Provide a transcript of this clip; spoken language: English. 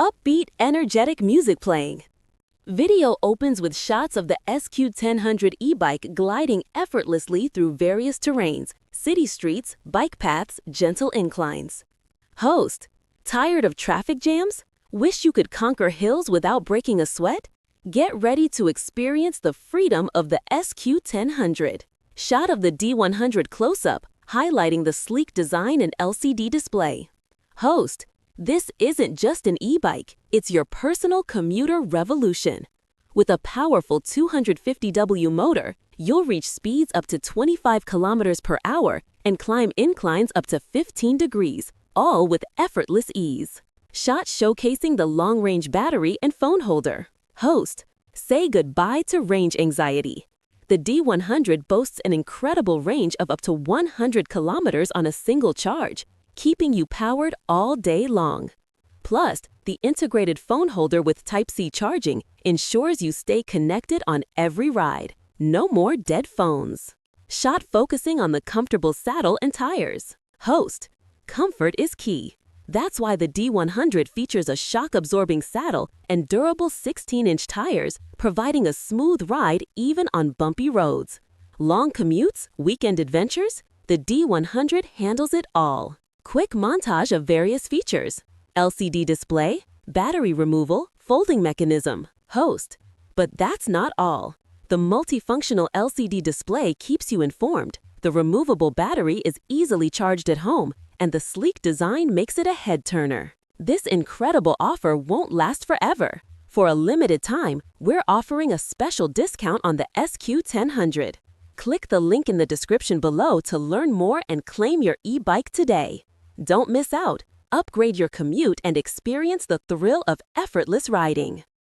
upbeat, energetic music playing. Video opens with shots of the ESKUTE D100 e-bike gliding effortlessly through various terrains, city streets, bike paths, gentle inclines. Host: tired of traffic jams? Wish you could conquer hills without breaking a sweat? Get ready to experience the freedom of the ESKUTE D100. Shot of the D100 close-up, highlighting the sleek design and LCD display. Host: this isn't just an e-bike, it's your personal commuter revolution. With a powerful 250W motor, you'll reach speeds up to 25 kilometers per hour and climb inclines up to 15 degrees, all with effortless ease. Shot showcasing the long-range battery and phone holder. Host: say goodbye to range anxiety. The D100 boasts an incredible range of up to 100 kilometers on a single charge, keeping you powered all day long. Plus, the integrated phone holder with Type-C charging ensures you stay connected on every ride. No more dead phones. Shot focusing on the comfortable saddle and tires. Host: comfort is key. That's why the D100 features a shock-absorbing saddle and durable 16-inch tires, providing a smooth ride even on bumpy roads. Long commutes, weekend adventures? The D100 handles it all. Quick montage of various features: LCD display, battery removal, folding mechanism. Host: but that's not all. The multifunctional LCD display keeps you informed, the removable battery is easily charged at home, and the sleek design makes it a head-turner. This incredible offer won't last forever. For a limited time, we're offering a special discount on the ESKUTE D100. Click the link in the description below to learn more and claim your e-bike today. Don't miss out. Upgrade your commute and experience the thrill of effortless riding.